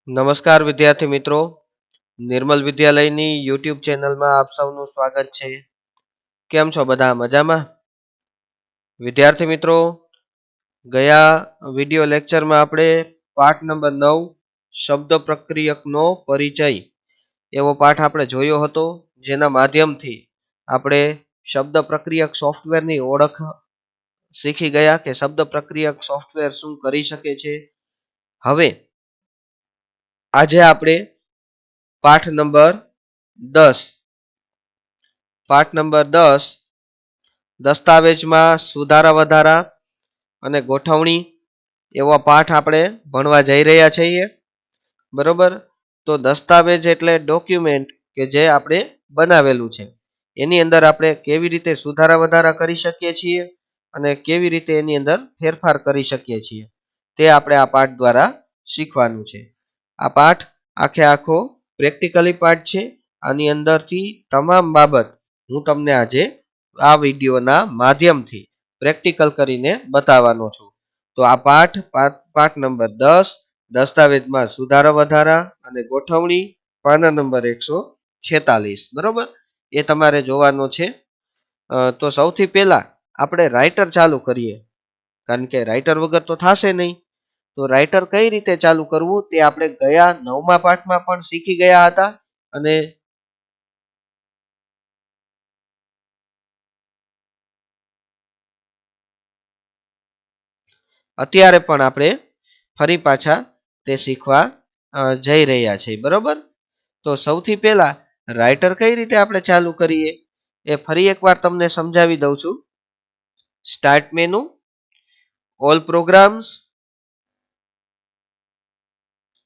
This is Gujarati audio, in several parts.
નમસ્કાર વિદ્યાર્થી મિત્રો, નિર્મલ વિદ્યાલયની યુટ્યુબ ચેનલમાં આપ સૌનું સ્વાગત છે. કેમ છો બધા મજામાં? વિદ્યાર્થી મિત્રો, ગયા વિડિયો લેક્ચરમાં આપણે પાઠ નંબર 9 શબ્દ પ્રક્રિયકનો પરિચય એવો પાઠ આપણે જોયો હતો, જેના માધ્યમથી આપણે શબ્દ પ્રક્રિયક સોફ્ટવેરની ઓળખ શીખી ગયા કે શબ્દ પ્રક્રિયક સોફ્ટવેર શું કરી શકે છે. હવે આજે આપણે પાઠ નંબર 10 દસ્તાવેજમાં સુધારા વધારા અને ગોઠવણી એવો પાઠ આપણે ભણવા જઈ રહ્યા છીએ. બરોબર, તો દસ્તાવેજ એટલે ડોક્યુમેન્ટ કે જે આપણે બનાવેલું છે, એની અંદર આપણે કેવી રીતે સુધારા વધારા કરી શકીએ છીએ અને કેવી રીતે એની અંદર ફેરફાર કરી શકીએ છીએ, તે આપણે આ પાઠ દ્વારા શીખવાનું છે. આ પાઠ આખો પ્રેક્ટિકલી પાઠ છે. આની અંદરથી તમામ બાબત હું તમને આજે આ વિડીયોના માધ્યમથી પ્રેક્ટિકલ કરીને બતાવવાનો છું. તો આ પાઠ નંબર 10 દસ્તાવેજમાં સુધારા વધારા અને ગોઠવણી, પાના નંબર 146. બરોબર, એ તમારે જોવાનો છે. તો સૌથી પહેલા આપણે રાઇટર ચાલુ કરીએ, કારણ કે રાઇટર વગર તો થશે નહીં. તો રાઇટર કઈ રીતે ચાલુ કરવું તે આપણે ગયા 9મા પાઠમાં પણ શીખી ગયા હતા, અને અત્યારે પણ આપણે ફરી પાછા તે શીખવા જઈ રહ્યા છીએ. બરોબર, તો સૌથી પહેલા રાઇટર કઈ રીતે આપણે ચાલુ કરીએ એ ફરી એકવાર તમને સમજાવી દઉં છું. સ્ટાર્ટ મેનુ, ઓલ પ્રોગ્રામ્સ,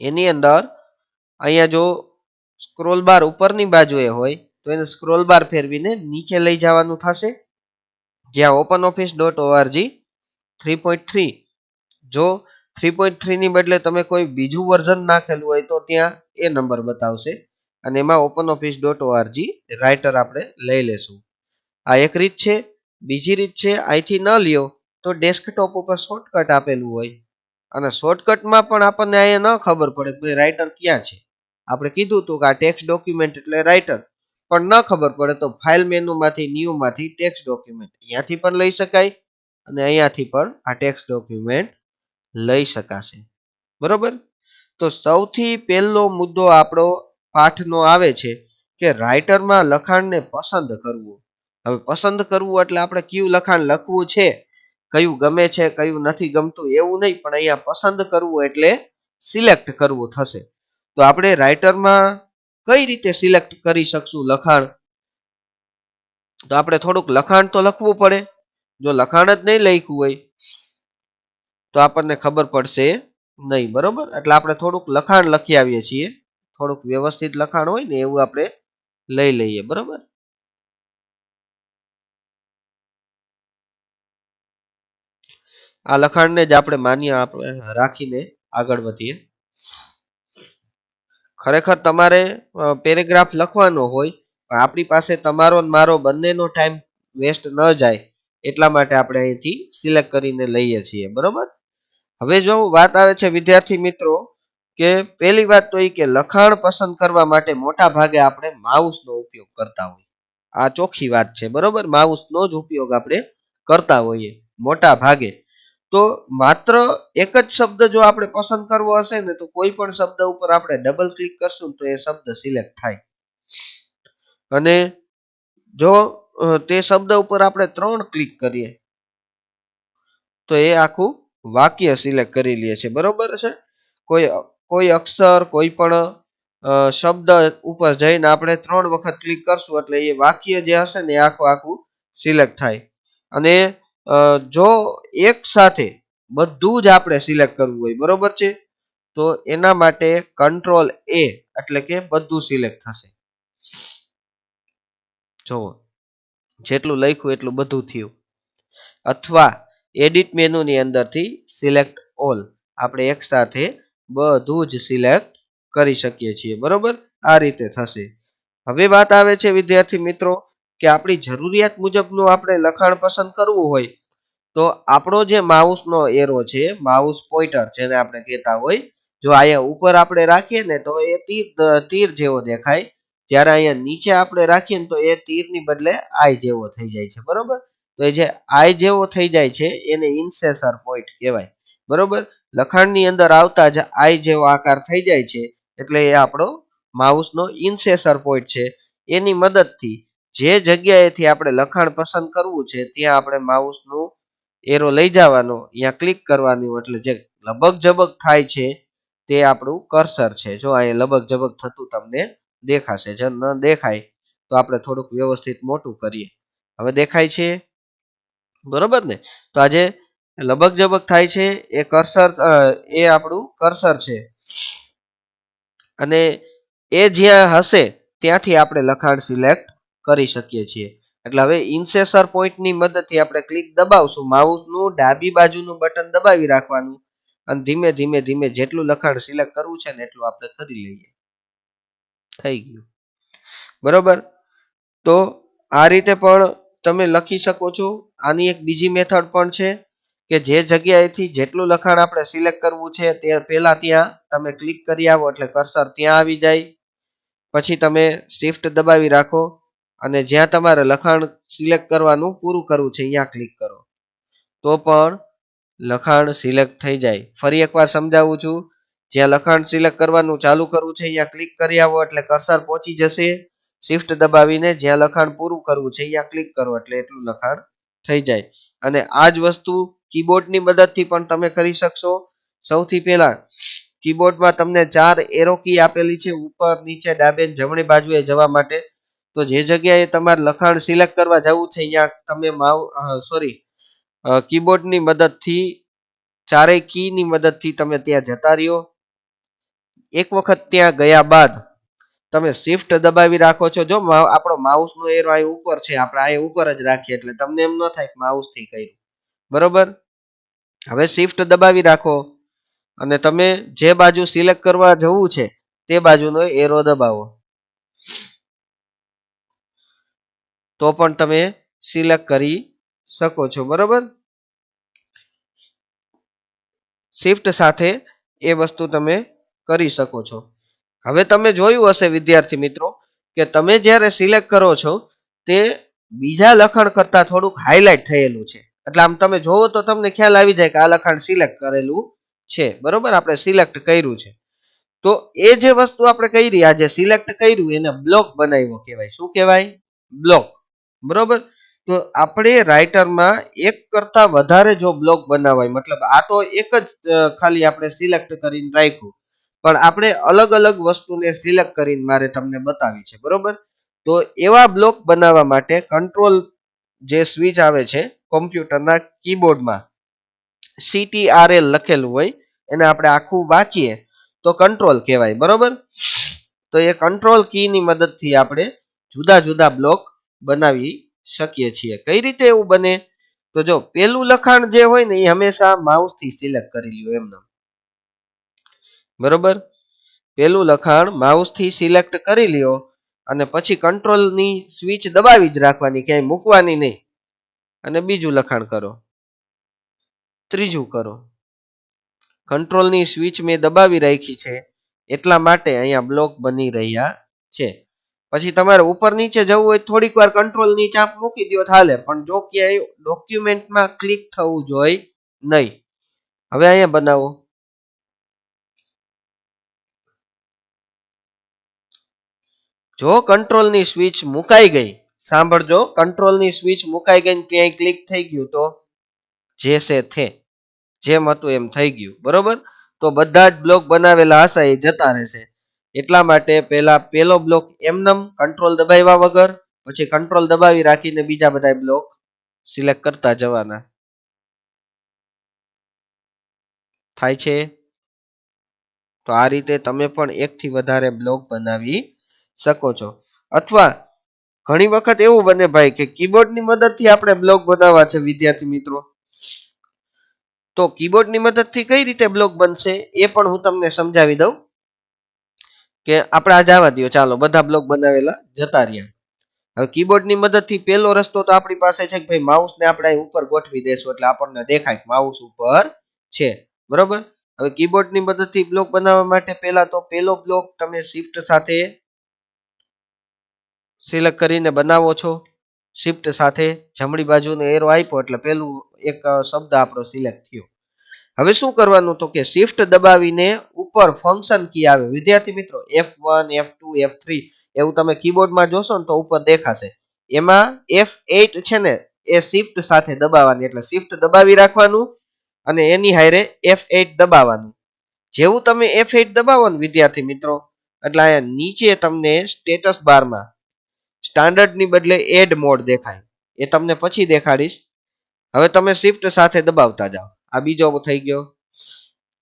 એની અંદર અહીંયા જો સ્ક્રોલ બાર ઉપરની બાજુએ હોય તો એને સ્ક્રોલ બાર ફેરવીને નીચે લઈ જવાનું થશે, જ્યાં openoffice.org 3.3. જો 3.3 ની બદલે તમે કોઈ બીજું વર્ઝન નાખેલું હોય તો ત્યાં એ નંબર બતાવશે, અને એમાં openoffice.org રાઇટર આપણે લઈ લેશું. આ એક રીત છે. બીજી રીત છે, અહીંથી ન લ્યો તો ડેસ્કટોપ ઉપર શોર્ટકટ આપેલું હોય, અને શોર્ટકટમાં પણ આપણને અહીંયા ન ખબર પડે કે રાઇટર ક્યાં છે. આપણે કીધું હતું કે આ ટેક્સ્ટ ડોક્યુમેન્ટ એટલે રાઇટર, પણ ન ખબર પડે તો ફાઇલ મેનુમાંથી ન્યૂમાંથી ટેક્સ્ટ ડોક્યુમેન્ટ અહીંયાથી પણ લઈ શકાય, અને અહીંયાથી પણ આ ટેક્સ્ટ ડોક્યુમેન્ટ લઈ શકાશે. બરોબર, તો સૌથી પહેલો મુદ્દો આપણો પાઠનો આવે છે કે રાઇટરમાં લખાણને પસંદ કરવું. હવે પસંદ કરવું એટલે આપણે કયું લખાણ લખવું છે, કયું ગમે છે કયું નથી ગમતું એવું નહીં, પણ અહીંયા પસંદ કરવું એટલે સિલેક્ટ કરવું થશે. તો આપણે રાઇટરમાં કઈ રીતે સિલેક્ટ કરી શકશું લખાણ? તો આપણે થોડુંક લખાણ તો લખવું પડે. જો લખાણ જ નહીં લખ્યું હોય તો આપણને ખબર પડશે નહીં. બરોબર, એટલે આપણે થોડુંક લખાણ લખી આવીએ છીએ, થોડુંક વ્યવસ્થિત લખાણ હોય ને એવું આપણે લઈ લઈએ. બરોબર, આ લખાણને જ આપણે માન્ય રાખીને આગળ વધીએ. ખરેખર તમારે પેરેગ્રાફ લખવાનો હોય, પણ આપણી પાસે તમારો ને મારો બંનેનો ટાઈમ વેસ્ટ ન જાય એટલા માટે આપણે અહીંથી સિલેક્ટ કરીને લઈએ છીએ. બરોબર, હવે જો વાત આવે છે વિદ્યાર્થી મિત્રો કે પહેલી વાત તો એ કે લખાણ પસંદ કરવા માટે મોટા ભાગે આપણે માઉસનો ઉપયોગ કરતા હોઈએ. આ ચોખ્ખી વાત છે. બરોબર, માઉસનો જ ઉપયોગ આપણે કરતા હોઈએ મોટા ભાગે. તો માત્ર એક જ શબ્દ જો આપણે પસંદ કરવો હશે ને તો કોઈ પણ શબ્દ ઉપર આપણે ડબલ ક્લિક કરશું તો એ શબ્દ સિલેક્ટ થાય, અને જો તે શબ્દ ઉપર આપણે 3 ક્લિક કરીએ તો એ આખું વાક્ય સિલેક્ટ કરી લે છે. બરોબર છે, કોઈ અક્ષર કોઈ પણ શબ્દ ઉપર જઈને આપણે 3 વખત ક્લિક કરશું એટલે એ વાક્ય જે હશે ને એ આખું સિલેક્ટ થાય. અને જો એક સાથે બધું જ આપણે સિલેક્ટ કરવું હોય, બરોબર છે, તો એના માટે કંટ્રોલ A એટલે કે બધું સિલેક્ટ થશે. જો જેટલું લખ્યું એટલું બધું થયું. અથવા એડિટ મેનુની અંદરથી સિલેક્ટ ઓલ આપણે એક સાથે બધું જ સિલેક્ટ કરી શકીએ છીએ. બરોબર, આ રીતે થશે. હવે વાત આવે છે વિદ્યાર્થી મિત્રો કે આપણી જરૂરિયાત મુજબનું આપણે લખાણ પસંદ કરવું હોય તો આપણો જે માઉસનો એરો છે, માઉસ પોઇન્ટર જેને આપણે કહેતા હોય, જો અહીંયા ઉપર આપણે રાખીએ ને તો એ તીર જેવો દેખાય, જ્યારે અહીંયા નીચે આપણે રાખીએ ને તો એ તીરની બદલે આઈ જેવો થઈ જાય છે. બરોબર, તો એ જે આઈ જેવો થઈ જાય છે એને ઇન્સેસર પોઈન્ટ કહેવાય. બરોબર, લખાણની અંદર આવતા જ આઈ જેવો આકાર થઈ જાય છે એટલે એ આપણો માઉસનો ઇન્સેસર પોઈન્ટ છે. એની મદદથી જે જગ્યાએથી આપણે લખાણ પસંદ કરવું છે ત્યાં આપણે માઉસનું એરો લઈ જવાનો, અહીંયા ક્લિક કરવાનું, એટલે જે લબક ઝબક થાય છે તે આપણું કર્સર છે. જો અહીંયા લબક ઝબક થતું તમને દેખાશે. જો ન દેખાય તો આપણે થોડુંક વ્યવસ્થિત મોટું કરીએ. હવે દેખાય છે? બરોબર ને? તો આજે લબક ઝબક થાય છે એ કર્સર, એ આપણું કર્સર છે. અને એ જ્યાં હશે ત્યાંથી આપણે લખાણ સિલેક્ટ કરી શકીએ છીએ. એટલે હવે ઇન્સેસર પોઈન્ટની મદદથી આપણે ક્લિક દબાવશું, માઉસનું ડાબી બાજુનું બટન દબાવી રાખવાનું અને ધીમે ધીમે ધીમે જેટલું લખાણ સિલેક્ટ કરવું છે ને એટલું આપણે કરી લઈએ. થઈ ગયું. બરોબર, તો આ રીતે પણ તમે લખી શકો છો. આની એક બીજી મેથડ પણ છે કે જે જગ્યાએથી જેટલું લખાણ આપણે સિલેક્ટ કરવું છે તે પહેલા ત્યાં તમે ક્લિક કરી આવો એટલે કર્સર ત્યાં આવી જાય. પછી તમે શિફ્ટ દબાવી રાખો અને જ્યાં તમારે લખાણ સિલેક્ટ કરવાનું પૂરું કરવું છે અહીંયા ક્લિક કરો તો પણ લખાણ સિલેક્ટ થઈ જાય. ફરી એકવાર સમજાવું છું, જ્યાં લખાણ સિલેક્ટ કરવાનું ચાલુ કરવું છે અહીંયા ક્લિક કરી આવો એટલે કર્સર પહોંચી જશે. શિફ્ટ દબાવીને જ્યાં લખાણ પૂરું કરવું છે અહીંયા ક્લિક કરો એટલે એટલું લખાણ થઈ જાય. અને આ જ વસ્તુ કીબોર્ડની મદદથી પણ તમે કરી શકશો. સૌથી પહેલા કીબોર્ડમાં તમને 4 એરો કી આપેલી છે, ઉપર નીચે ડાબે જમણી બાજુએ જવા માટે. તો જે જગ્યાએ તમારે લખાણ સિલેક્ટ કરવા જવું છે અહીંયા તમે કીબોર્ડની મદદથી ચારેય કીની મદદથી તમે ત્યાં જતા રહ્યો. એક વખત ત્યાં ગયા બાદ તમે શિફ્ટ દબાવી રાખો છો. જો આપણો માઉસનો એરો અહીં ઉપર છે, આપણે અહીં ઉપર જ રાખીએ એટલે તમને એમ ન થાય કે માઉસથી કર્યું. બરોબર, હવે શિફ્ટ દબાવી રાખો અને તમે જે બાજુ સિલેક્ટ કરવા જવું છે તે બાજુનો એરો દબાવો તો પણ તમે સિલેક્ટ કરી શકો છો. બરોબર, શિફ્ટ સાથે એ વસ્તુ તમે કરી શકો છો. હવે તમે જોયું હશે વિદ્યાર્થી મિત્રો કે તમે જ્યારે સિલેક્ટ કરો છો તે બીજા લખાણ કરતા થોડુંક હાઇલાઇટ થયેલું છે. એટલે આમ તમે જોવો તો તમને ખ્યાલ આવી જાય કે આ લખાણ સિલેક્ટ કરેલું છે. બરોબર, આપણે સિલેક્ટ કર્યું છે. તો એ જે વસ્તુ આપણે કરી, આ જે સિલેક્ટ કર્યું એને બ્લોક બનાવ્યો કહેવાય. શું કહેવાય? બ્લોક. બરોબર, તો આપણે રાઇટરમાં એક કરતા વધારે જો બ્લોક બનાવાય, મતલબ આ તો એક જ ખાલી આપણે સિલેક્ટ કરીને રાખ્યું, પણ આપણે અલગ અલગ વસ્તુને સિલેક્ટ કરીને મારે તમને બતાવી છે. બરોબર, તો એવા બ્લોક બનાવવા માટે કંટ્રોલ જે સ્વિચ આવે છે કોમ્પ્યુટરના કીબોર્ડમાં CTRL લખેલું હોય એને આપણે આખું વાંચીએ તો કંટ્રોલ કહેવાય. બરોબર, તો એ કંટ્રોલ કીની મદદથી આપણે જુદા જુદા બ્લોક બનાવી શકીએ છીએ. કઈ રીતે એવું બને? તો જો પેલું લખાણ જે હોય ને એ હંમેશા માઉસથી સિલેક્ટ કરી લ્યો એમને. બરોબર, પેલું લખાણ માઉસથી સિલેક્ટ કરી લ્યો અને પછી કંટ્રોલની સ્વિચ દબાવી જ રાખવાની, ક્યાંય મૂકવાની નહીં. અને બીજું લખાણ કરો, ત્રીજું કરો. કંટ્રોલની સ્વિચ મેં દબાવી રાખી છે એટલા માટે અહીંયા બ્લોક બની રહ્યા છે. પછી તમારે ઉપર નીચે જવું હોય થોડીક વાર કંટ્રોલની ચાપ મૂકી દો હાલે, પણ જો ક્યાંય ડોક્યુમેન્ટમાં ક્લિક થવું જોઈએ નહીં. હવે અહીંયા બનાવો. જો કંટ્રોલની સ્વિચ મુકાઈ ગઈ, સાંભળજો, કંટ્રોલની સ્વિચ મુકાઈ ગઈ ક્યાંય ક્લિક થઈ ગયું તો જે છે તે જેમ હતું એમ થઈ ગયું. બરોબર, તો બધા જ બ્લોક બનાવેલા હશે એ જતા રહેશે. એટલા માટે પહેલા પેલો બ્લોક એમનેમ કંટ્રોલ દબાવ્યા વગર, પછી કંટ્રોલ દબાવી રાખીને બીજા બધા બ્લોક સિલેક્ટ કરતા જવાના. થાય છે? તો આ રીતે તમે પણ એકથી વધારે બ્લોક બનાવી શકો છો. અથવા ઘણી વખત એવું બને ભાઈ કે કીબોર્ડની મદદથી આપણે બ્લોક બનાવવા છે વિદ્યાર્થી મિત્રો, તો કીબોર્ડની મદદથી કઈ રીતે બ્લોક બનશે એ પણ હું તમને સમજાવી દઉં. કે આપણે આ જવા દો, ચાલો બધા બ્લોક બનાવેલા જતા રહ્યા. હવે કીબોર્ડની મદદથી પહેલો રસ્તો તો આપણી પાસે છે કે ભાઈ માઉસને આપણે ઉપર ગોઠવી દેશું એટલે આપણને દેખાય કે માઉસ ઉપર છે. બરોબર, હવે કીબોર્ડની મદદથી બ્લોક બનાવવા માટે પહેલા તો પેલો બ્લોક તમે શિફ્ટ સાથે સિલેક્ટ કરીને બનાવો છો. શિફ્ટ સાથે જમણી બાજુનો એરો આપ્યો એટલે પેલું એક શબ્દ આપણો સિલેક્ટ થયો. હવે શું કરવાનું તો કે શિફ્ટ દબાવીને ઉપર ફંક્શન કી આવે વિદ્યાર્થી મિત્રો F1 F2 F3 એવું તમે કીબોર્ડમાં જોશો ને તો ઉપર દેખાશે. એમાં F8 છે ને એ શિફ્ટ સાથે દબાવવાની એટલે શિફ્ટ દબાવી રાખવાનું અને એની હારે F8 દબાવવાનું. જેવું તમે F8 દબાવો ને વિદ્યાર્થી મિત્રો એટલે અહીંયા નીચે તમને સ્ટેટસ બારમાં સ્ટાન્ડર્ડ ની બદલે એડ મોડ દેખાય. એ તમને પછી દેખાડીશ. હવે તમે શિફ્ટ સાથે દબાવતા જાઓ. આ બીજો થઈ ગયો,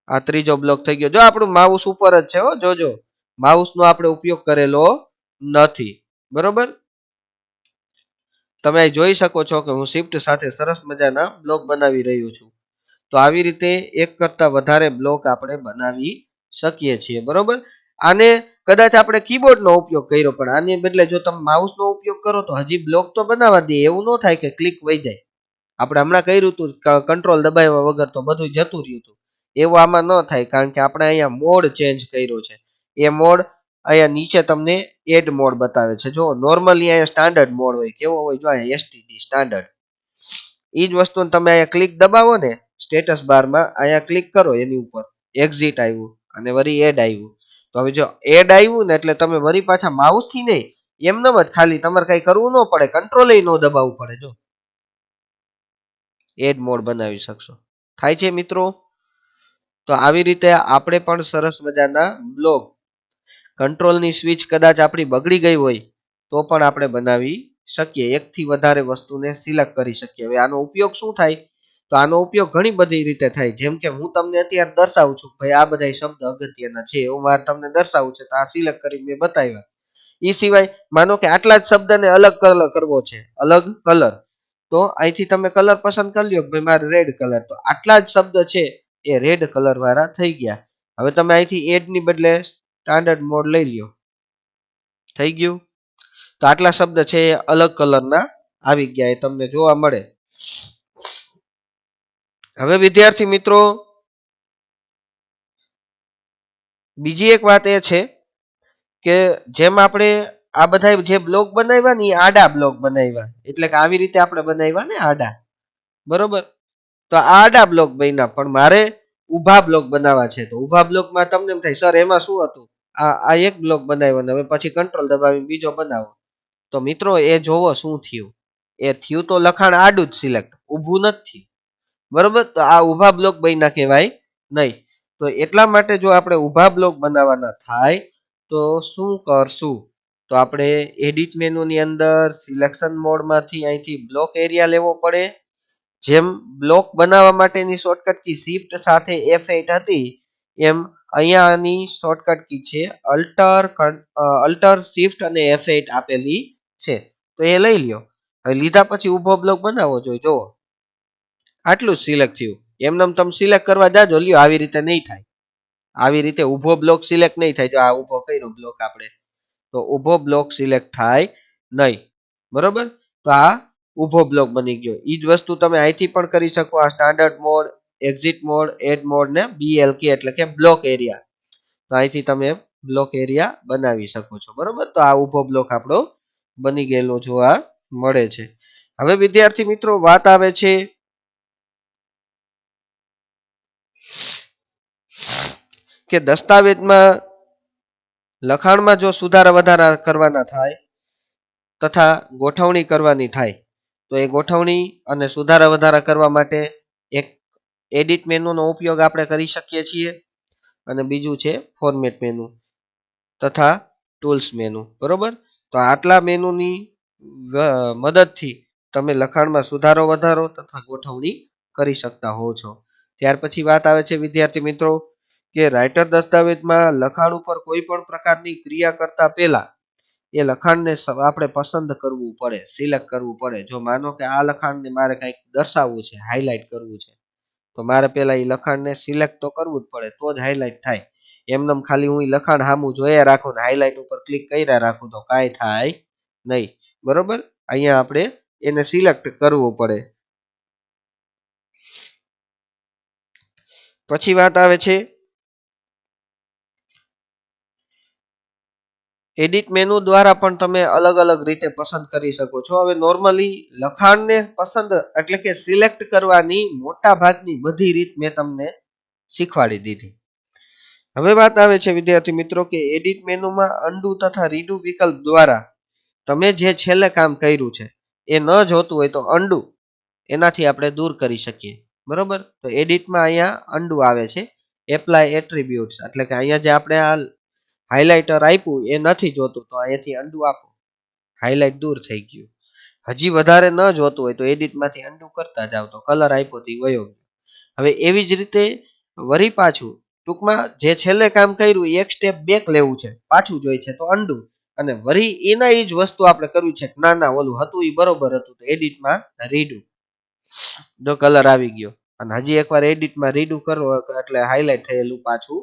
આ ત્રીજો બ્લોક થઈ ગયો. જો આપણું માઉસ ઉપર જ છે હો, જોજો માઉસ નો આપણે ઉપયોગ કરેલો નથી. બરોબર, તમે જોઈ શકો છો કે હું શિફ્ટ સાથે સરસ મજાના બ્લોક બનાવી રહ્યો છું. તો આવી રીતે એક કરતા વધારે બ્લોક આપણે બનાવી શકીએ છીએ. બરોબર, આને કદાચ આપણે કીબોર્ડનો ઉપયોગ કર્યો પણ આને બદલે જો તમે માઉસનો ઉપયોગ કરો તો હજી બ્લોક તો બનાવવા દે. એવું ન થાય કે ક્લિક વહી જાય. આપણે હમણાં કર્યું હતું કંટ્રોલ દબાવ્યા વગર તો બધું જતું રહ્યું હતું. એવું આમાં ન થાય કારણ કે આપણે અહીંયા મોડ ચેન્જ કર્યો છે. એ મોડ અહીંયા નીચે તમને એડ મોડ બતાવે છે. જો નોર્મલી અહીંયા સ્ટાન્ડર્ડ મોડ હોય, કેવો હોય જો અહીંયા એસટીડી સ્ટાન્ડર્ડ. એ જ વસ્તુને તમે અહીંયા ક્લિક દબાવો ને સ્ટેટસ બારમાં, અહીંયા ક્લિક કરો એની ઉપર એક્ઝિટ આવ્યું અને વળી એડ આવ્યું. તો હવે જો એડ આવ્યું ને એટલે તમે વળી પાછા માઉસ થી નહીં એમનેમ જ ખાલી તમારે કઈ કરવું ન પડે, કંટ્રોલ ન દબાવવું પડે. જો એડ મોડ બનાવી શકશો. થાય છે મિત્રો? તો આવી રીતે આપણે પણ સરસ મજાના બ્લોગ કંટ્રોલની સ્વિચ કદાચ આપણી બગડી ગઈ હોય તો પણ આપણે બનાવી શકીએ. એકથી વધારે વસ્તુને સિલેક્ટ કરી શકીએ. હવે આનો ઉપયોગ શું થાય? તો આનો ઉપયોગ ઘણી બધી રીતે થાય. જેમ કે હું તમને અત્યારે દર્શાવું છું ભાઈ આ બધા શબ્દ અગત્યના છે એવું મારે તમને દર્શાવવું છે તો આ સિલેક્ટ કરી મેં બતાવ્યા. એ સિવાય માનો કે આટલા જ શબ્દને અલગ કલર કરવો છે, અલગ કલર, તો અહીંથી તમે કલર પસંદ કરી લ્યો કે ભાઈ મારે રેડ કલર, તો આટલા જ શબ્દ છે એ રેડ કલર વાળા થઈ ગયા. હવે તમે અહીંથી એડ ની બદલે સ્ટાન્ડર્ડ મોડ લઈ લ્યો, થઈ ગયું. તો આટલા શબ્દ છે એ અલગ કલરના આવી ગયા એ તમને જોવા મળે. હવે વિદ્યાર્થી મિત્રો બીજી એક વાત એ છે કે જેમ આપણે આ બધા જે બ્લોક બનાવ્યા ને એ આડા બ્લોક બનાવ્યા, એટલે કે આવી રીતે આપણે બનાવ્યા ને આડા. બરોબર, તો આ આડા બ્લોક બન્યા પણ મારે ઊભા બ્લોક બનાવવા છે. તો ઊભા બ્લોકમાં તમને એમ થાય સર એમાં શું હતું, આ એક બ્લોક બનાવ્યો ને હવે પછી કંટ્રોલ દબાવીને બીજો બનાવો. તો મિત્રો એ જોવો શું થયું. એ થયું તો લખાણ આડું જ સિલેક્ટ, ઊભું નથી. બરોબર, તો આ ઊભા બ્લોક બન્યા કહેવાય નહીં. તો એટલા માટે જો આપણે ઊભા બ્લોક બનાવવાના થાય તો શું કરશું? તો આપણે એડિટ મેનુની અંદર સિલેક્શન મોડમાંથી અહીંથી બ્લોક એરિયા લેવો પડે. જેમ બ્લોક બનાવવા માટેની શોર્ટકટ કી શિફ્ટ સાથે F8 હતી એમ અહીંયાની શોર્ટકટ કી છે અલ્ટર શિફ્ટ અને F8 આપેલી છે. તો એ લઈ લ્યો. હવે લીધા પછી ઊભો બ્લોક બનાવવો જોઈએ. જુઓ આટલું જ સિલેક્ટ થયું. એમનેમ તમે સિલેક્ટ કરવા જાજો, લ્યો આવી રીતે નહીં થાય. આવી રીતે ઊભો બ્લોક સિલેક્ટ નહીં થાય. જો આ ઊભો કર્યો બ્લોક આપણે, તો ઊભો બ્લોક સિલેક્ટ થાય નહીં. બરોબર, તો આ ઊભો બ્લોક બની ગયો. એ જ વસ્તુ તમે અહીંથી પણ કરી શકો. આ standard mode, exit mode, add mode ને BLK એટલે કે બ્લોક એરિયા. તો અહીંથી તમે બ્લોક એરિયા બનાવી શકો છો. બરોબર, તો આ ઊભો બ્લોક આપણો બની ગયેલો જોવા મળે છે. હવે વિદ્યાર્થી મિત્રો વાત આવે છે કે દસ્તાવેજમાં લખાણમાં જો સુધારા વધારા કરવાના થાય તથા ગોઠવણી કરવાની થાય તો એ ગોઠવણી અને સુધારા વધારા કરવા માટે એક એડિટ મેનુનો ઉપયોગ આપણે કરી શકીએ છીએ અને બીજું છે ફોર્મેટ મેનુ તથા ટૂલ્સ મેનુ. બરોબર, તો આટલા મેનુની મદદથી તમે લખાણમાં સુધારો વધારો તથા ગોઠવણી કરી શકતા હો છો. ત્યાર પછી વાત આવે છે વિદ્યાર્થી મિત્રો કે રાઇટર દસ્તાવેજમાં લખાણ ઉપર કોઈ પણ પ્રકારની ક્રિયા કરતા પહેલા એ લખાણને આપણે પસંદ કરવું પડે, સિલેક્ટ કરવું પડે. જો માનો કે આ લખાણને મારે કંઈક દર્શાવવું છે, હાઇલાઇટ કરવું છે, તો મારે પહેલા એ લખાણને સિલેક્ટ તો કરવું જ પડે તો જ હાઇલાઇટ થાય. એમનેમ ખાલી હું લખાણ સામું જોયા રાખું ને હાઇલાઇટ ઉપર ક્લિક કર્યા રાખું તો કાંઈ થાય નહીં. બરોબર, અહીંયા આપણે એને સિલેક્ટ કરવું પડે. પછી વાત આવે છે એડિટ મેનુ દ્વારા પણ તમે અલગ અલગ રીતે પસંદ કરી શકો છો. હવે નોર્મલી લખાણને પસંદ એટલે કે સિલેક્ટ કરવાની મોટા ભાગની બધી રીત મેં તમને શીખવાડી દીધી. હવે વાત આવે છે વિદ્યાર્થી મિત્રો કે એડિટ મેનુમાં અન્ડુ તથા રીડુ વિકલ્પ દ્વારા તમે જે છેલ્લે કામ કર્યું છે એ ન જોતું હોય તો અન્ડુ એનાથી આપણે દૂર કરી શકીએ. બરોબર, તો એડિટમાં અહીંયા અન્ડુ આવે છે, એપ્લાય એટ્રીબ્યુટ્સ એટલે કે અહીંયા જે આપણે આ હાઇલાઇટર આપ્યું એ નથી જોતું તો અહીંયાથી અન્ડુ આપો, હાઇલાઇટ દૂર થઈ ગયું. હજી વધારે ન જોતું હોય તો એડિટમાંથી અન્ડુ કરતા જાવ તો કલર આપ્યો તો વયો ગયો. હવે એવી જ રીતે વરી પાછું ટૂંકમાં જે છેલ્લે કામ કર્યું એક સ્ટેપ બેક લેવું છે, પાછું જોઈ છે તો અન્ડુ, અને વરી એના એ જ વસ્તુ આપણે કરવી છે ના ના ઓલું હતું એ બરોબર હતું તો એડિટમાં રીડુ, જો કલર આવી ગયો અને હજી એકવાર એડિટમાં રીડુ કરો એટલે હાઇલાઇટ થયેલું પાછું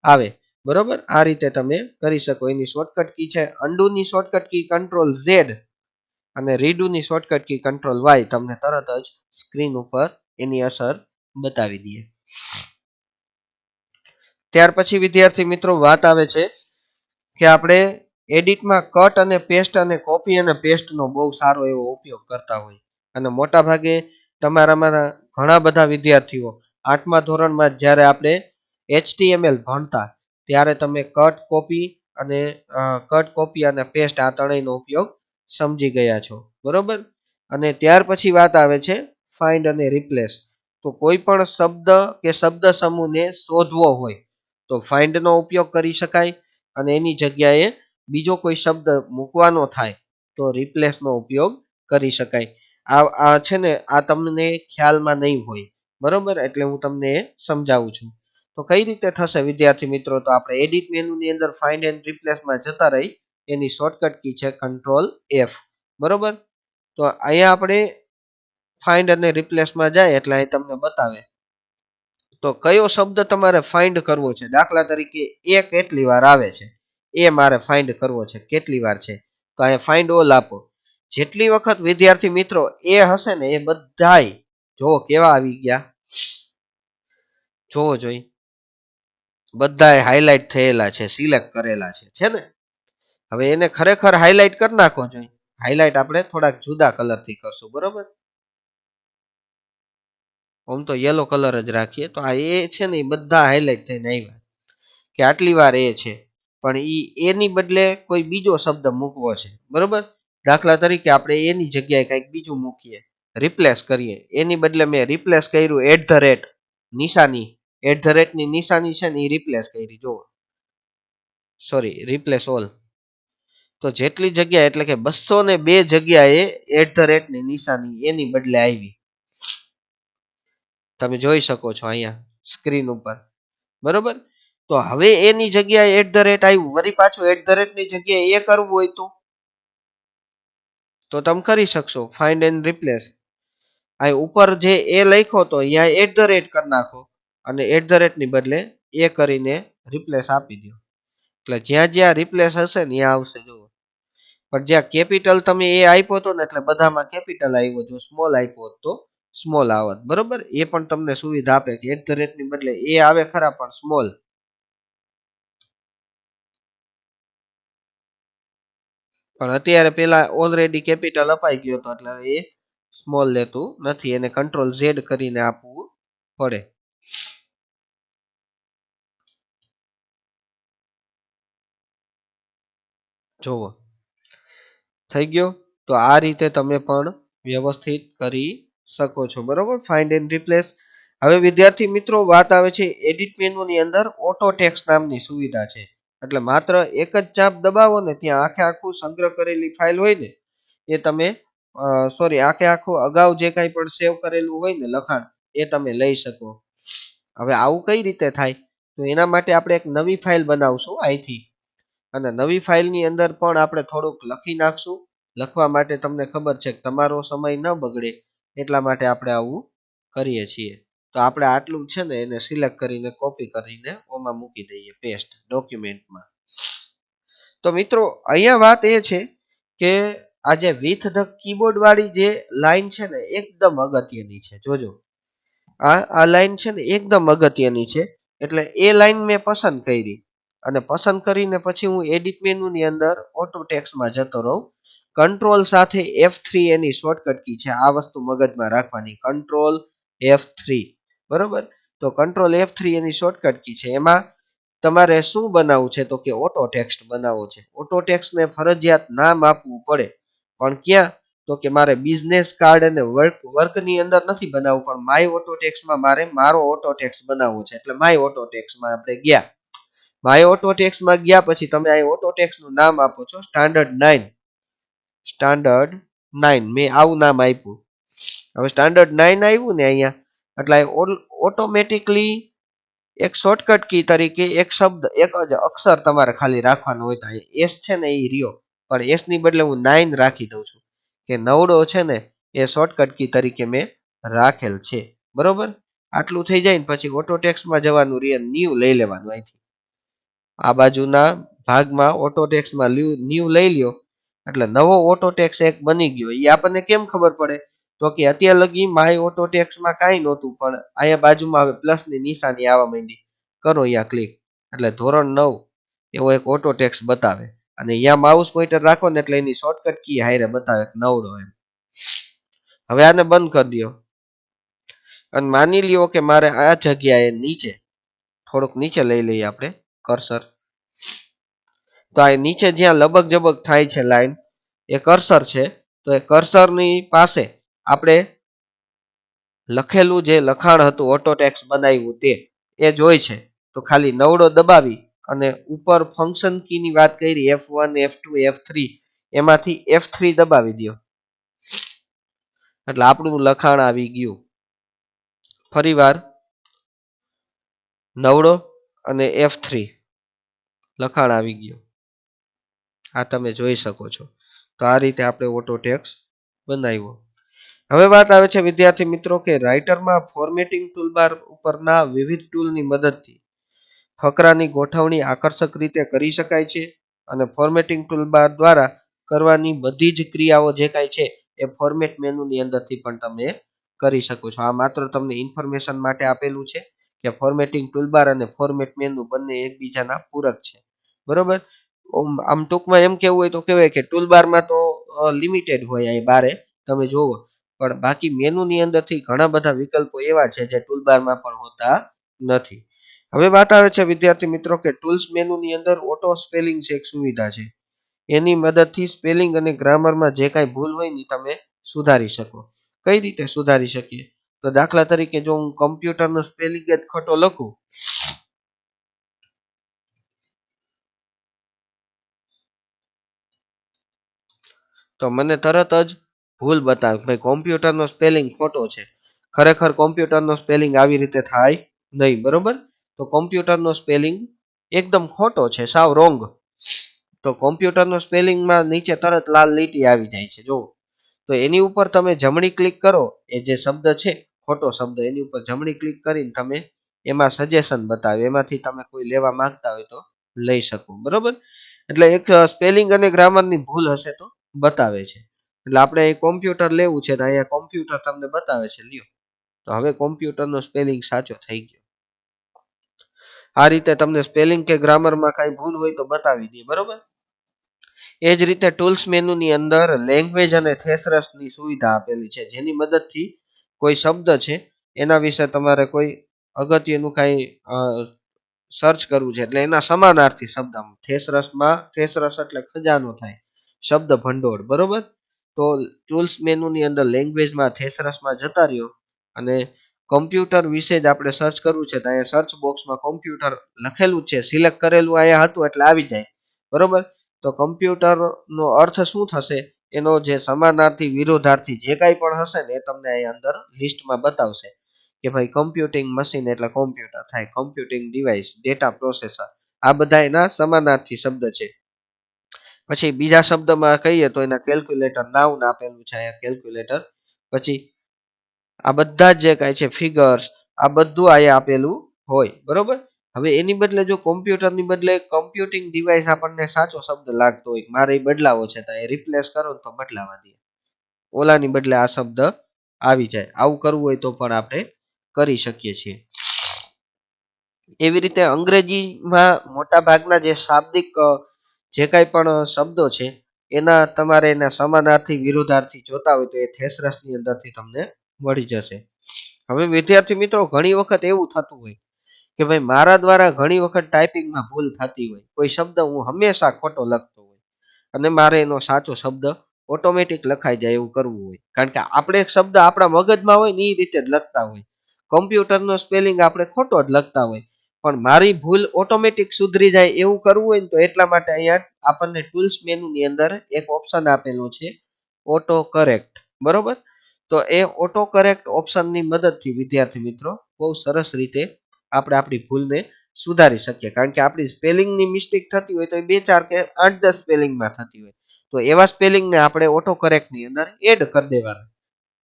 આવે. બરોબર, આ રીતે તમે કરી શકો. એની શોર્ટકટ કી છે અન્ડુની શોર્ટકટ કી કંટ્રોલ ઝેડ અને રીડુની શોર્ટકટ કી કંટ્રોલ વાય, તમને તરત જ સ્ક્રીન ઉપર એની અસર બતાવી દઈએ. ત્યાર પછી વિદ્યાર્થી મિત્રો વાત આવે છે કે આપણે એડિટમાં કટ અને પેસ્ટ અને કોપી અને પેસ્ટનો બહુ સારો એવો ઉપયોગ કરતા હોય અને મોટા ભાગે તમારામાં ઘણા બધા વિદ્યાર્થીઓ 8મા ધોરણમાં જ્યારે આપણે HTML ભણતા ત્યારે તમે કટ કોપી અને પેસ્ટ આ ત્રણેયનો ઉપયોગ સમજી ગયા છો. બરોબર, અને ત્યાર પછી વાત આવે છે ફાઇન્ડ અને રિપ્લેસ. તો કોઈ પણ શબ્દ કે શબ્દ સમૂહને શોધવો હોય તો ફાઇન્ડ નો ઉપયોગ કરી શકાય અને એની જગ્યાએ બીજો કોઈ શબ્દ મૂકવાનો થાય તો રિપ્લેસ નો ઉપયોગ કરી શકાય. આ છે ને આ તમને ખ્યાલમાં નહીં હોય. બરોબર, એટલે હું તમને સમજાવું છું. તો કઈ રીતે થશે વિદ્યાર્થી મિત્રો, તો આપણે એડિટ મેનુની અંદર ફાઇન્ડ એન્ડ રિપ્લેસમાં જતા રહી એની શોર્ટકટ કી છે કંટ્રોલ F. બરોબર, તો અહીંયા આપણે ફાઇન્ડ અને રિપ્લેસમાં જાય એટલે અહીં તમને બતાવે તો કયો શબ્દ તમારે ફાઇન્ડ કરવો છે. દાખલા તરીકે એ કેટલી વાર આવે છે એ મારે ફાઇન્ડ કરવો છે, કેટલી વાર છે, તો અહીંયા ફાઇન્ડ ઓલ આપો. જેટલી વખત વિદ્યાર્થી મિત્રો એ હશે ને એ બધાય જો કેવા આવી ગયા, જોવો જોઈ બધાય હાઇલાઇટ થયેલા છે, સિલેક્ટ કરેલા છે ને. હવે એને ખરેખર હાઇલાઇટ કરી નાખવો જોઈએ. હાઇલાઇટ આપણે થોડાક જુદા કલરથી કરશું. બરોબર, આમ તો યલો કલર જ રાખીએ. તો આ એ છે ને એ બધા હાઇલાઇટ થઈને આવ્યા કે આટલી વાર એ છે પણ એની બદલે કોઈ બીજો શબ્દ મૂકવો છે. બરોબર, દાખલા તરીકે આપણે એની જગ્યાએ કંઈક બીજું મૂકીએ, રિપ્લેસ કરીએ, એની બદલે મેં રિપ્લેસ કર્યું નિશાની, ની નિશાની છે ને એ રિપ્લેસ કરી, જુઓ સોરી રિપ્લેસ ઓલ. તો જેટલી જગ્યા એટલે કે 202 જગ્યાએ ની નિશાની એની બદલે આવી, તમે જોઈ શકો છો અહીંયા સ્ક્રીન ઉપર. બરોબર, તો હવે એની જગ્યાએ આવ્યું, વળી પાછું ની જગ્યાએ એ કરવું હોય તો તમે કરી શકશો. ફાઇન્ડ એન્ડ રિપ્લેસ આ ઉપર જે એ લખ્યો તો અહીંયા કરી નાખો અને ની બદલે એ કરીને રિપ્લેસ આપી દો એટલે જ્યાં જ્યાં રિપ્લેસ હશે ને ત્યાં આવશે. જુઓ, પણ જ્યાં કેપિટલ તમે એ આપ્યો હતો ને એટલે બધામાં કેપિટલ આવ્યો, જો સ્મોલ આપ્યો તો સ્મોલ આવત. બરોબર, એ પણ તમને સુવિધા આપે કે ની બદલે એ આવે ખરા પણ સ્મોલ. પણ અત્યારે પેલા ઓલરેડી કેપિટલ અપાઈ ગયો હતો એટલે એ સ્મોલ લેતું નથી, એને કંટ્રોલ ઝેડ કરીને આપવું પડે. જોવો થઈ ગયો. તો આ રીતે તમે પણ વ્યવસ્થિત કરી શકો છો. બરોબર, ફાઇન્ડ એન્ડ રિપ્લેસ. હવે વિદ્યાર્થી મિત્રો વાત આવે છે એડિટ મેનુની અંદર ઓટો ટેક્સ્ટ નામની સુવિધા છે. એટલે માત્ર એક જ ચાપ દબાવો ને ત્યાં આખું સંગ્રહ કરેલી ફાઇલ હોય ને એ તમે આખું અગાઉ જે કાંઈ પણ સેવ કરેલું હોય ને લખાણ એ તમે લઈ શકો. હવે આવું કઈ રીતે થાય, તો એના માટે આપણે એક નવી ફાઇલ બનાવશું અહીંથી અને નવી ફાઇલની અંદર પણ આપણે થોડુંક લખી નાખશું. લખવા માટે તમને ખબર છે કે તમારો સમય ન બગડે એટલા માટે આપણે આવું કરીએ છીએ. તો આપણે આટલું છે ને એને સિલેક્ટ કરીને કોપી કરીને ઓમાં મૂકી દઈએ પેસ્ટ ડોક્યુમેન્ટમાં. તો મિત્રો અહીંયા વાત એ છે કે આ જે વિથ ધ કીબોર્ડ વાળી જે લાઈન છે ને એકદમ અગત્યની છે. જોજો આ લાઈન છે ને એકદમ અગત્યની છે. એટલે એ લાઈન મેં પસંદ કરી અને પસંદ કરીને પછી હું એડિટ મેનુ ની અંદર ઓટો ટેક્સ્ટમાં જતો રહું. કંટ્રોલ સાથે F3 એની શોર્ટકટ કી છે. આ વસ્તુ મગજમાં રાખવાની. કંટ્રોલ F3 બરોબર. તો કંટ્રોલ F3 એની શોર્ટકટ કી છે. એમાં તમારે શું બનાવવું છે તો કે ઓટો ટેક્સ્ટ બનાવવો છે. ઓટો ટેક્સ્ટને ફરજિયાત નામ આપવું પડે. પણ ક્યાં તો કે મારે બિઝનેસ કાર્ડ અને વર્કની અંદર નથી બનાવવું, પણ માય ઓટો ટેક્સ્ટમાં મારે મારો ઓટો ટેક્સ્ટ બનાવવો છે. એટલે માય ઓટો ટેક્સ્ટમાં આપણે ગયા. માય ઓટો ટેક્સ્ટમાં ગયા પછી તમે આ ઓટો ટેક્સ્ટનું નામ આપો છો સ્ટાન્ડર્ડ 9. સ્ટાન્ડર્ડ 9 મેં આવું નામ આપ્યું. હવે સ્ટાન્ડર્ડ 9 આવ્યું ને અહીંયા, એટલે ઓટોમેટિકલી એક શોર્ટકટ કી તરીકે એક શબ્દ એક જ અક્ષર તમારે ખાલી રાખવાનો હોય. તો એસ છે ને એ રહ્યો, પણ એસ ની બદલે હું 9 રાખી દઉં છું કે નવડો છે ને એ શોર્ટકટ કી તરીકે મેં રાખેલ છે. બરોબર. આટલું થઈ જાય ને પછી ઓટો ટેક્સ્ટમાં જવાનું રે, ન્યુ લઈ લેવાનું. અહીંથી આ બાજુના ભાગમાં ઓટો ટેક્સ્ટમાં ન્યુ લઈ લ્યો એટલે નવો ઓટો ટેક્સ એક બની ગયો. એ આપણને કેમ ખબર પડે તો કે અત્યાર લગી માય ઓટો ટેક્સ્ટમાં કાંઈ નહોતું, પણ અહીંયા બાજુમાં હવે પ્લસની નિશાની આવવા માંડી. કરો અહીંયા ક્લિક એટલે ધોરણ 9 એવો એક ઓટો ટેક્સ બતાવે. અને અહીંયા માઉસ પોઇન્ટર રાખો ને એટલે એની શોર્ટકટ કી હારે બતાવે નવડો એમ. હવે આને બંધ કરી દો અને માની લ્યો કે મારે આ જગ્યાએ નીચે થોડુંક નીચે લઈ લઈએ આપણે કર્સર. તો આ નીચે જ્યાં લબક જબક થાય છે લાઈન, એ કર્સર છે. તો એ કર્સરની પાસે આપણે લખેલું જે લખાણ હતું ઓટો ટેક્સ બનાવ્યું તે એ જોઈ છે. તો ખાલી નવડો દબાવી અને ઉપર ફંક્શન કીની વાત કરી F1 F2 F3, એમાંથી F3 દબાવી દો એટલે આપણું લખાણ આવી ગયું. ફરીવાર નવડો અને F3 લખાણ આવી ગયું. આ તમે જોઈ શકો છો. તો આ રીતે આપણે ઓટો ટેક્સ બનાવ્યો. હવે વાત આવે છે વિદ્યાર્થી મિત્રો કે રાઇટરમાં ફોર્મેટિંગ ટૂલબાર ઉપરના વિવિધ ટૂલની મદદથી ફકરાની ગોઠવણી આકર્ષક રીતે કરી શકાય છે. અને ફોર્મેટિંગ ટૂલબાર દ્વારા કરવાની બધી જ ક્રિયાઓ જે કાંઈ છે એ ફોર્મેટ મેનુની અંદરથી પણ તમે કરી શકો છો. આ માત્ર તમને ઇન્ફોર્મેશન માટે આપેલું છે કે ફોર્મેટિંગ ટૂલબાર અને ફોર્મેટ મેનુ બંને એકબીજાના પૂરક છે. બરોબર. આમ ટૂંકમાં એમ કેવું હોય તો કહેવાય કે ટૂલબારમાં તો લિમિટેડ હોય અહીં બારે તમે જોવો, પણ બાકી મેનુની અંદરથી ઘણા બધા વિકલ્પો એવા છે જે ટૂલબારમાં પણ હોતા નથી. હવે વાત આવે છે વિદ્યાર્થી મિત્રો કે ટૂલ્સ મેનુની અંદર ઓટો સ્પેલિંગ છે એક સુવિધા છે. એની મદદથી સ્પેલિંગ અને ગ્રામરમાં જે કાંઈ ભૂલ હોય ને તમે સુધારી શકો. કઈ રીતે સુધારી શકીએ તો દાખલા તરીકે જો હું કમ્પ્યુટરનો સ્પેલિંગ જ ખોટો લખું તો મને તરત જ ભૂલ બતાવે ભાઈ કોમ્પ્યુટરનો સ્પેલિંગ ખોટો છે. ખરેખર કોમ્પ્યુટરનો સ્પેલિંગ આવી રીતે થાય નહીં. બરોબર. તો કોમ્પ્યુટરનો સ્પેલિંગ એકદમ ખોટો છે, સાવ રોંગ. તો કોમ્પ્યુટરનો સ્પેલિંગમાં નીચે તરત લાલ લીટી આવી જાય છે જો. તો એની ઉપર તમે જમણી ક્લિક કરો, એ જે શબ્દ છે ખોટો શબ્દ એની ઉપર જમણી ક્લિક કરીને તમે એમાં સજેશન બતાવે, એમાંથી તમે કોઈ લેવા માંગતા હોય તો લઈ શકો. બરોબર. એટલે એક સ્પેલિંગ અને ગ્રામરની ભૂલ હશે તો બતાવે છે. એટલે આપણે કોમ્પ્યુટર લેવું છે તો અહીંયા કોમ્પ્યુટર તમને બતાવે છે લ્યો. તો હવે કોમ્પ્યુટરનો સ્પેલિંગ સાચો થઈ ગયો. આ રીતે તમને સ્પેલિંગ કે ગ્રામરમાં કાંઈ ભૂલ હોય તો બતાવી દે. બરોબર. એ જ રીતે ટૂલ્સ મેનુની અંદર લેંગ્વેજ અને થેસરસની સુવિધા આપેલી છે, જેની મદદથી કોઈ શબ્દ છે એના વિશે તમારે કોઈ અગત્યનું કાંઈ સર્ચ કરવું છે એટલે એના સમાનાર્થી શબ્દ થેસરસમાં, થેસરસ એટલે ખજાનો થાય, શબ્દ ભંડોળ. બરોબર. તો ટૂલ્સ મેનુની અંદર લેંગ્વેજમાં થેસરસમાં જતા રહ્યો અને કમ્પ્યુટર વિશે જ આપણે સર્ચ કરવું છે તો અહીંયા સર્ચ બોક્સમાં કમ્પ્યુટર લખેલું છે, સિલેક્ટ કરેલું અહીંયા હતું એટલે આવી જાય. બરોબર. તો કમ્પ્યુટરનો અર્થ શું થશે એનો જે સમાનાર્થી વિરોધાર્થી જે કાંઈ પણ હશે ને એ તમને અહીંયા અંદર લિસ્ટમાં બતાવશે કે ભાઈ કમ્પ્યુટિંગ મશીન એટલે કોમ્પ્યુટર થાય, કમ્પ્યુટિંગ ડિવાઇસ, ડેટા પ્રોસેસર, આ બધા એના સમાનાર્થી શબ્દ છે. પછી બીજા શબ્દમાં કહીએ તો એના કેલ્ક્યુલેટર નાઉન આપેલું છે અહીંયા કેલ્ક્યુલેટર. પછી આ બધા જ જે કાંઈ છે ફિગર્સ, આ બધું અહીંયા આપેલું હોય. બરોબર. હવે એની બદલે જો કોમ્પ્યુટરની બદલે કમ્પ્યુટિંગ ડિવાઇસ આપણને સાચો શબ્દ લાગતો હોય, મારે એ બદલાવો છે તો એ રિપ્લેસ કરો તો બદલાવા દે, ઓલાની બદલે આ શબ્દ આવી જાય. આવું કરવું હોય તો પણ આપણે કરી શકીએ છીએ. એવી રીતે અંગ્રેજીમાં મોટા ભાગના જે શાબ્દિક જે કાંઈ પણ શબ્દો છે એના તમારે એના સમાનાર્થી વિરોધાર્થી જોતા હોય તો એ થેસરસની અંદરથી તમને મળી જશે. હવે વિદ્યાર્થી મિત્રો ઘણી વખત એવું થતું હોય કે ભાઈ મારા દ્વારા ઘણી વખત ટાઈપિંગમાં ભૂલ થતી હોય, કોઈ શબ્દ હું હંમેશા ખોટો લખતો હોય અને મારે એનો સાચો શબ્દ ઓટોમેટિક લખાઈ જાય એવું કરવું હોય. કારણ કે આપણે એક શબ્દ આપણા મગજમાં હોય ને એ રીતે જ લખતા હોય. કમ્પ્યુટરનો સ્પેલિંગ આપણે ખોટો જ લખતા હોય, પણ મારી ભૂલ ઓટોમેટિક સુધરી જાય એવું કરવું હોય ને તો એટલા માટે અહીંયા આપણને ટૂલ્સ મેનુની અંદર એક ઓપ્શન આપેલું છે ઓટો કરેક્ટ. બરોબર, તો એ ઓટો કરેક્ટ ઓપ્શનની મદદથી વિદ્યાર્થી મિત્રો બહુ સરસ રીતે આપણે આપણી ભૂલને સુધારી શકીએ. કારણ કે આપણી સ્પેલિંગની મિસ્ટેક થતી હોય તો એ 2 4 કે 8 10 સ્પેલિંગમાં થતી હોય, તો એવા સ્પેલિંગને આપણે ઓટો કરેક્ટની અંદર એડ કરી દેવાના.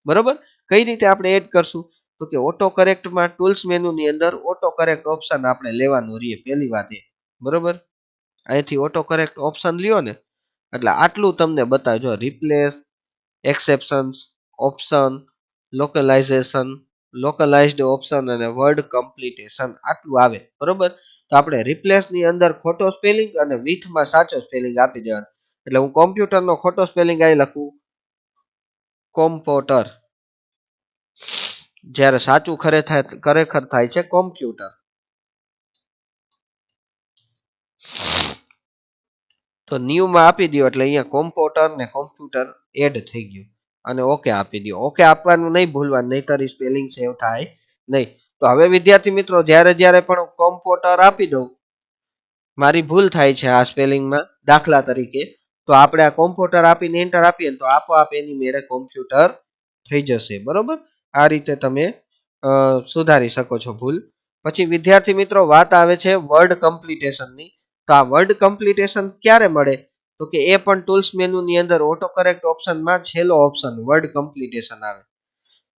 બરોબર, કઈ રીતે આપણે એડ કરશું તો કે ઓટો કરેક્ટમાં ટૂલ્સ મેનુની અંદર ઓટો કરેક્ટ ઓપ્શન આપણે લેવાનું રહીએ. પહેલી વાત એ, બરોબર, અહીંથી ઓટો કરેક્ટ ઓપ્શન લ્યો ને એટલે આટલું તમને બતાવજો. રિપ્લેસ, એક્સેપ્શન્સ, ઓપ્શન, લોકલાઇઝેશન, લોકલાઇઝ્ડ ઓપ્શન અને વર્ડ કમ્પ્લીટેશન આટલું આવે. બરોબર, તો આપણે રિપ્લેસની અંદર ખોટો સ્પેલિંગ અને વિથમાં સાચો સ્પેલિંગ આપી દેવાનો. એટલે હું કોમ્પ્યુટરનો ખોટો સ્પેલિંગ અહીં લખું કોમ્પ્યુટર, જ્યારે સાચું ખરેખર થાય છે કોમ્પ્યુટર. તો ન્યૂમાં આપી દો એટલે અહીંયા કોમ્પ્યુટર ને કોમ્પ્યુટર એડ થઈ ગયું અને ઓકે આપી દો. ઓકે આપવાનું નહીં ભૂલવાનું, નહીંતર સ્પેલિંગ સેવ થાય નહીં. તો હવે વિદ્યાર્થી મિત્રો જ્યારે જ્યારે પણ કોમ્પ્યુટર આપી દઉં, મારી ભૂલ થાય છે આ સ્પેલિંગમાં દાખલા તરીકે, તો આપણે આ કોમ્પ્યુટર આપીને એન્ટર આપીએ તો આપોઆપ એની મેળે કોમ્પ્યુટર થઈ જશે. બરોબર, આ રીતે તમે સુધારી શકો છો ભૂલ. પછી વિદ્યાર્થી મિત્રો વાત આવે છે વર્ડ કમ્પ્લીટેશનની. તો આ વર્ડ કમ્પ્લીટેશન ક્યારે મળે તો કે એ પણ ટૂલ્સ મેનુની અંદર ઓટો કરેક્ટ ઓપ્શનમાં છેલ્લો ઓપ્શન વર્ડ કમ્પ્લીટેશન આવે.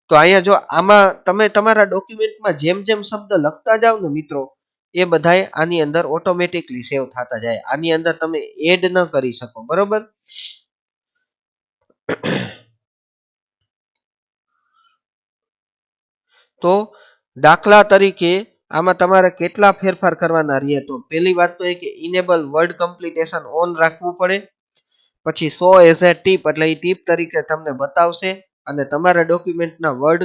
તો અહીંયા જો આમાં તમે તમારા ડોક્યુમેન્ટમાં જેમ જેમ શબ્દ લખતા જાવ ને મિત્રો, એ બધાય આની અંદર ઓટોમેટિકલી સેવ થતા જાય. આની અંદર તમે એડ ન કરી શકો. બરોબર, તો દાખલા તરીકે આમાં તમારે કેટલા ફેરફાર કરવાના રહીએ તો પહેલી વાત તો એ કે ઇનેબલ વર્ડ કમ્પ્લીટેશન ઓન રાખવું પડે. પછી શો એઝ એ ટીપ એટલે એ ટીપ તરીકે તમને બતાવશે અને તમારા ડોક્યુમેન્ટના વર્ડ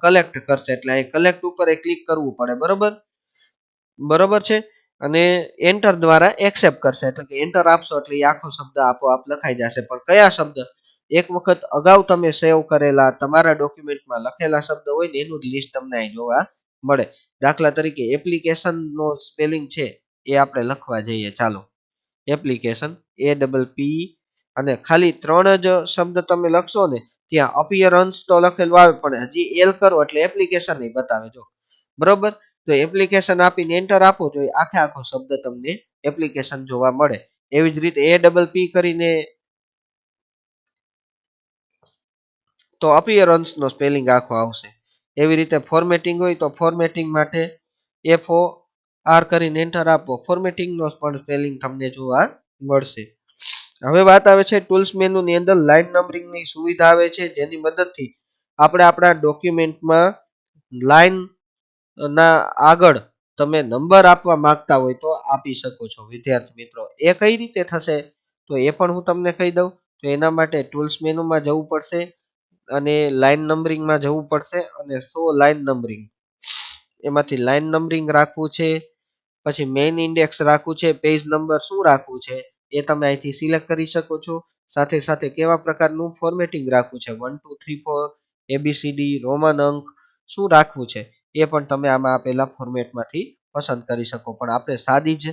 કલેક્ટ કરશે એટલે એ કલેક્ટ ઉપર ક્લિક કરવું પડે. બરોબર, બરોબર છે, અને એન્ટર દ્વારા એક્સેપ્ટ કરશે એટલે કે એન્ટર આપશો એટલે એ આખો શબ્દ આપોઆપ લખાઈ જશે. પણ કયા શબ્દ એક વખત અગાઉ તમે સેવ કરેલા તમારા ડોક્યુમેન્ટમાં લખેલા શબ્દ હોય ને એનું લિસ્ટ તમને અહીં જોવા મળે. દાખલા તરીકે એપ્લિકેશન નો સ્પેલિંગ છે એ આપણે લખવા જઈએ. ચાલો, એપ્લિકેશન APP અને ખાલી 3 જ શબ્દ તમે લખશો ને ત્યાં અપિયરન્સ તો લખેલું આવે પણ હજી એલ કરો એટલે એપ્લિકેશન નહીં બતાવે. જો બરોબર, તો એપ્લિકેશન આપીને એન્ટર આપો તો આખે આખો શબ્દ તમને એપ્લિકેશન જોવા મળે. એવી જ રીતે APP કરીને તો અપિયરન્સ નો સ્પેલિંગ આખો આવશે. એવી રીતે ફોર્મેટિંગ હોય તો ફોર્મેટિંગ માટે FOR કરીને એન્ટર આપો, ફોર્મેટિંગ નો પણ સ્પેલિંગ તમને જોવા મળશે. હવે વાત આવે છે ટૂલ્સ મેનુની અંદર લાઇન નંબરિંગની સુવિધા આવે છે, જેની મદદથી આપણે આપણા ડોક્યુમેન્ટમાં લાઇન ના આગળ તમે નંબર આપવા માંગતા હોય તો આપી શકો છો. વિદ્યાર્થી મિત્રો એ કઈ રીતે થશે તો એ પણ હું તમને કહી દઉં. તો એના માટે ટૂલ્સ મેનુમાં જવું પડશે અને લાઇન નંબરિંગમાં જવું પડશે અને શો લાઇન નંબરિંગ એમાંથી લાઇન નંબરિંગ રાખવું છે. પછી મેઇન ઇન્ડેક્સ રાખવું છે, પેજ નંબર શું રાખવું છે એ તમે અહીંથી સિલેક્ટ કરી શકો છો. સાથે સાથે કેવા પ્રકારનું ફોર્મેટિંગ રાખવું છે 1 2 3 4 ABCD રોમન અંક શું રાખવું છે એ પણ તમે આમાં આપેલા ફોર્મેટમાંથી પસંદ કરી શકો. પણ આપણે સાદી જ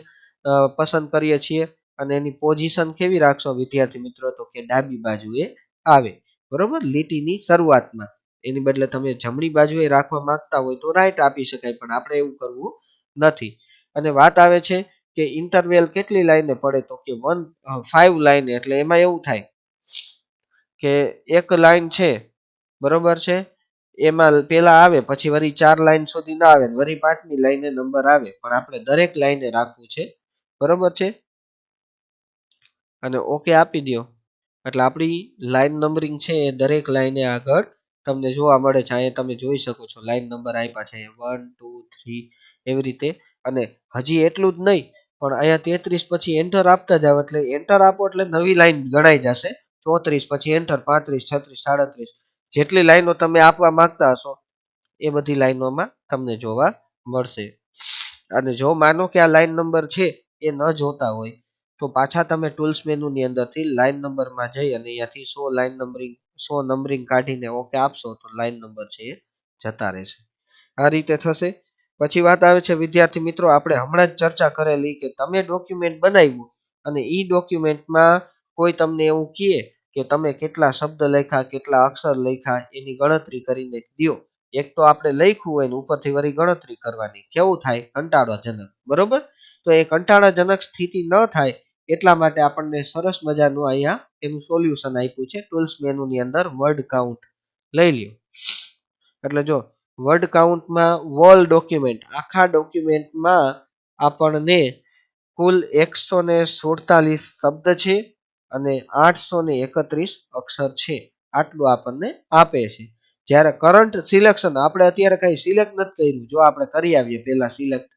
પસંદ કરીએ છીએ અને એની પોઝિશન કેવી રાખશો વિદ્યાર્થી મિત્રો તો કે ડાબી બાજુએ આવે. બરોબર, લીટીની શરૂઆતમાં. એની બદલે તમે જમણી બાજુએ રાખવા માંગતા હોય તો રાઈટ આપી શકાય, પણ આપણે એવું કરવું નથી. અને વાત આવે છે કે ઇન્ટરવેલ કેટલી લાઈને પડે તો કે 5 લાઈને. એટલે એમાં એવું થાય કે એક લાઈન છે, બરોબર છે, એમાં પેલા આવે પછી વળી 4 લાઈન સુધી ના આવે વળી 5મી લાઈને નંબર આવે, પણ આપણે દરેક લાઈને રાખવું છે. બરોબર છે, અને ઓકે આપી દો એટલે આપણી લાઈન નંબરિંગ છે એ દરેક લાઈને આગળ તમને જોવા મળે છે. અહીંયા તમે જોઈ શકો છો લાઈન નંબર આપ્યા છે 1 2 3 એવી રીતે. અને હજી એટલું જ નહીં, પણ અહીંયા 33 પછી એન્ટર આપતા જાવ એટલે એન્ટર આપો એટલે નવી લાઈન ગણાઈ જશે. 34 પછી એન્ટર 35 36 37 જેટલી લાઈનો તમે આપવા માંગતા હશો એ બધી લાઈનોમાં તમને જોવા મળશે. અને જો માનો કે આ લાઈન નંબર છે એ ન જોતા હોય તો પાછા તમે ટૂલ્સ મેનુની અંદરથી લાઈન નંબરમાં જઈ અને અહીંયાથી 100 નંબરિંગ કાઢીને ઓકે આપશો તો લાઈન નંબર છે એ જતા રહેશે. આ રીતે થશે. પછી વાત આવે છે વિદ્યાર્થી મિત્રો, આપણે હમણાં જ ચર્ચા કરેલી કે તમે ડોક્યુમેન્ટ બનાવ્યું અને ઈ ડોક્યુમેન્ટમાં કોઈ તમને એવું કહે કે તમે કેટલા શબ્દ લખ્યા, કેટલા અક્ષર લખ્યા એની ગણતરી કરીને દો. એક તો આપણે લખ્યું હોય ને ઉપરથી વળી ગણતરી કરવાની, કેવું થાય? કંટાળાજનક. બરોબર? તો એ કંટાળાજનક સ્થિતિ ન થાય એટલા માટે આપણને સરસ મજાનું અહીંયા એનું સોલ્યુશન આપ્યું છે. ટૂલ્સ મેનુની અંદર વર્ડ કાઉન્ટ લઈ લ્યો. એટલે જો વર્ડ કાઉન્ટમાં વોલ ડોક્યુમેન્ટ, આખા ડોક્યુમેન્ટમાં આપણને કુલ 147 શબ્દ છે અને 831 અક્ષર છે. આટલું આપણને આપે છે. જ્યારે કરંટ સિલેક્શન આપણે અત્યારે કઈ સિલેક્ટ નથી કર્યું. જો આપણે કરી આવીએ પહેલા સિલેક્ટ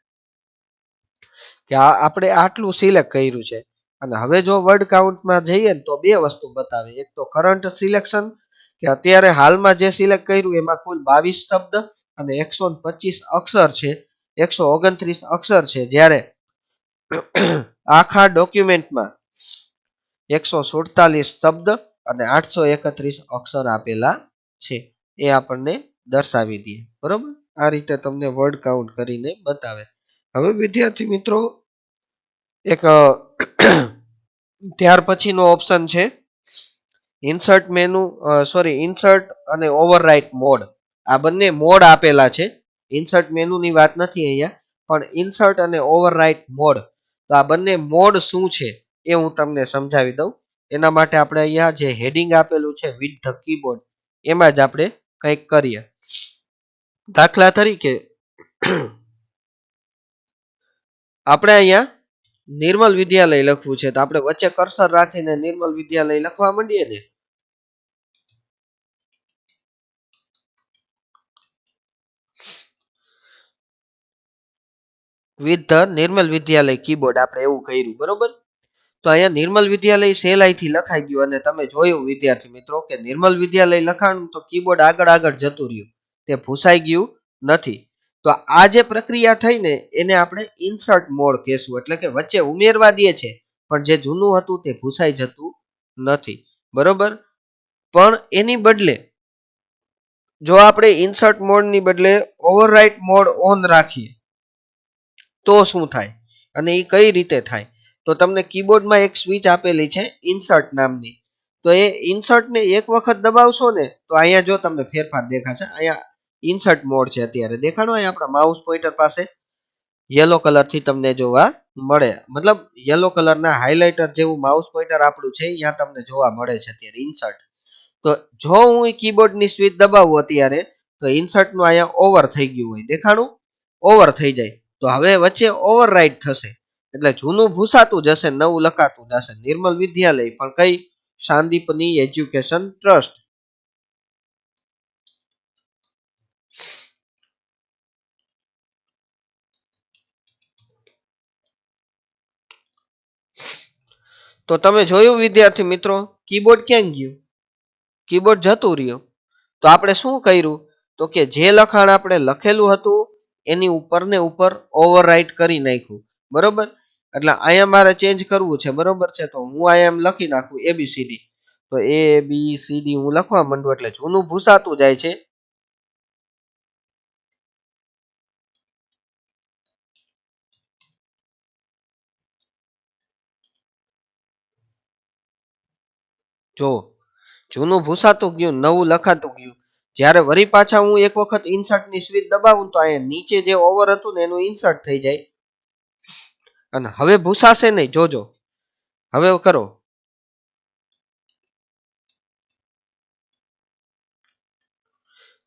કે આપણે આટલું સિલેક્ટ કર્યું છે અને હવે જો વર્ડ કાઉન્ટમાં જઈએ ને તો બે વસ્તુ બતાવે. એક તો કરંટ સિલેક્શન કે અત્યારે હાલમાં જે સિલેક્ટ કર્યું એમાં કુલ 22 શબ્દ અને 125 અક્ષર છે, 129 અક્ષર છે. જ્યારે આખા ડોક્યુમેન્ટમાં 147 શબ્દ અને 831 અક્ષર આપેલા છે. એ આપણને દર્શાવી દે. બરોબર? આ રીતે તમને વર્ડ કાઉન્ટ કરીને બતાવે. હવે વિદ્યાર્થી મિત્રો એક ત્યાર પછીનો ઓપ્શન છે ઇન્સર્ટ મેનુ, ઇન્સર્ટ અને ઓવરરાઇટ મોડ. આ બંને મોડ આપેલા છે. ઇન્સર્ટ મેનુની વાત નથી અહીંયા, પણ ઇન્સર્ટ અને ઓવરરાઇટ મોડ. તો આ બંને મોડ શું છે એ હું તમને સમજાવી દઉં. એના માટે આપણે અહીંયા જે હેડિંગ આપેલું છે વિથ ધ કીબોર્ડ એમાં જ આપણે કંઈક કરીએ. દાખલા તરીકે આપણે અહીંયા નિર્મલ વિદ્યાલય લખવું છે તો આપણે વચ્ચે કર્સર રાખીને નિર્મલ વિદ્યાલય લખવા માંડીએ ને. With the Nirmal Vidyalaya keyboard આપણે એવું કર્યું. બરોબર? તો અહીંયા નિર્મલ વિદ્યાલય સહેલાઈથી લખાઈ ગયું અને તમે જોયું વિદ્યાર્થી મિત્રો કે નિર્મલ વિદ્યાલય લખાણું તો કીબોર્ડ આગળ આગળ જતું રહ્યું, તે ભૂસાઈ ગયું નથી. તો આ જે પ્રક્રિયા થઈ ને એને આપણે ઇન્સર્ટ મોડ કહેશું. એટલે કે વચ્ચે ઉમેરવા દે છે પણ જે જૂનું હતું તે ભૂસાઈ જતું નથી. બરોબર? પણ એની બદલે જો આપણે ઇન્સર્ટ મોડની બદલે ઓવરરાઇટ મોડ ઓન રાખીએ તો શું થાય અને એ કઈ રીતે થાય? તો તમને કીબોર્ડમાં એક સ્વિચ આપેલી છે ઇન્સર્ટ નામની. તો એ ઇન્સર્ટને એક વખત દબાવશો ને તો અહીંયા જો તમને ફેરફાર દેખાશે. અહીંયા ઇન્સર્ટ મોડ છે અત્યારે દેખાડો. અહીંયા આપણા માઉસ પોઇન્ટર પાસે યલો કલરથી તમને જોવા મળે. મતલબ યલો કલરના હાઇલાઇટર જેવું માઉસ પોઇન્ટર આપણું છે અહીંયા તમને જોવા મળે છે અત્યારે ઇન્સર્ટ. તો જો હું કીબોર્ડની સ્વિચ દબાવું અત્યારે તો ઇન્સર્ટનું અહીંયા ઓવર થઈ ગયું હોય, દેખાણું ઓવર થઈ જાય. તો હવે વચ્ચે ઓવરરાઇટ થશે એટલે જૂનું ભૂસાતું જશે, નવું લખાતું જશે. નિર્મલ વિદ્યાલય પણ કઈ? શાંતિપની એજ્યુકેશન ટ્રસ્ટ. તો તમે જોયું વિદ્યાર્થી મિત્રો કીબોર્ડ ક્યાં ગયું? કીબોર્ડ જતું રહ્યું. તો આપણે શું કર્યું? તો કે જે લખાણ આપણે લખેલું હતું એની ઉપર ને ઉપર ઓવરરાઇટ કરી નાખ્યું. બરોબર? એટલે અહીંયા મારે ચેન્જ કરવું છે. બરોબર છે? તો હું અહીંયા એમ લખી નાખું ABCD. તો ABCD હું લખવા માંડું એટલે જૂનું ભૂસાતું જાય છે. જો જૂનું ભૂસાતું ગયું, નવું લખાતું ગયું. જ્યારે વળી પાછા હું એક વખત ઇન્સર્ટની સ્વિચ દબાવું તો અહીંયા નીચે જે ઓવર હતું ને એનું ઇન્સર્ટ થઈ જાય અને હવે ભૂસાશે નહીં. જોજો હવે કરો.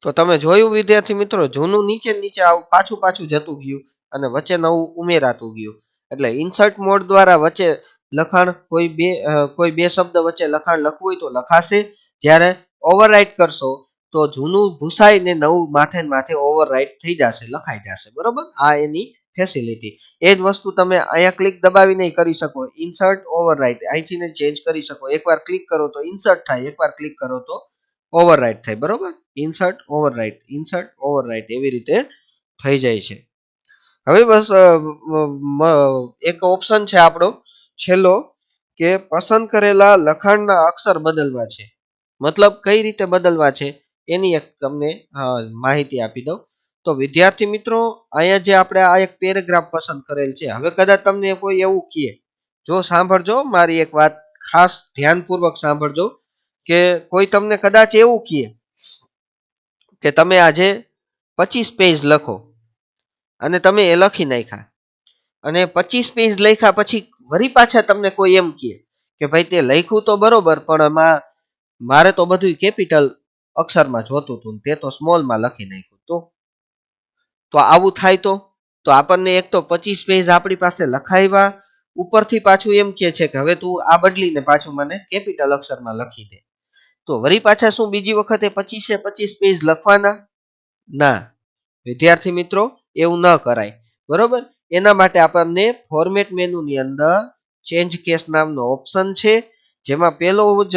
તો તમે જોયું વિદ્યાર્થી મિત્રો જૂનું નીચે નીચે પાછું પાછું જતું ગયું અને વચ્ચે નવું ઉમેરાતું ગયું. એટલે ઇન્સર્ટ મોડ દ્વારા વચ્ચે લખાણ કોઈ બે શબ્દ વચ્ચે લખાણ લખવું હોય તો લખાશે. જ્યારે ઓવરરાઇટ કરશો તો જૂનું ભૂસાઈ ને નવું માથે ને માથે ઓવરરાઇટ થઈ જશે, લખાઈ જશે. બરોબર, આ એની ફેસિલિટી. એ જ વસ્તુ તમે અહીંયા ક્લિક દબાવીને કરી શકો, ઇન્સર્ટ ઓવરરાઇટ અહીંથી ને ચેન્જ કરી શકો. એકવાર ક્લિક કરો તો ઇન્સર્ટ થાય, એકવાર ક્લિક કરો તો ઓવરરાઇટ થાય. બરોબર, ઇન્સર્ટ ઓવરરાઇટ એવી રીતે થઈ જાય છે. હવે બસ એક ઓપ્શન છે આપણો છેલ્લો કે પસંદ કરેલા લખાણના અક્ષર બદલવા છે. મતલબ કઈ રીતે બદલવા છે એની એક તમને માહિતી આપી દઉં. તો વિદ્યાર્થી મિત્રો, અહીંયા જે આપણે આ એક પેરેગ્રાફ પસંદ કરેલ છે. હવે કદાચ તમને કોઈ એવું કહે, જો સાંભળજો મારી એક વાત, ખાસ ધ્યાનપૂર્વક સાંભળજો, કે કોઈ તમને કદાચ એવું કહે કે તમે આજે 25 પેજ લખો અને તમે એ લખી નાખ્યા, અને 25 પેજ લખ્યા પછી વળી પાછા તમને કોઈ એમ કહે કે ભાઈ તે લખ્યું તો બરોબર, પણ આમાં મારે તો બધું કેપિટલ અક્ષરમાં જોતું હતું, તે તો સ્મોલમાં લખી નાખ્યું. તો આવું થાય તો આપણને એક તો 25 પેજ આપણી પાસે લખાવ્યા, ઉપરથી પાછું એમ કહે છે કે હવે તું આ બદલીને પાછું મને કેપિટલ અક્ષરમાં લખી દે. તો વળી પાછા શું બીજી વખતે 25 પેજ લખવાના? ના વિદ્યાર્થી મિત્રો, એવું ન કરાય. બરોબર, એના માટે આપણને ફોર્મેટ મેનુની અંદર ચેન્જ કેસ નામનો ઓપ્શન છે, જેમાં પેલો જ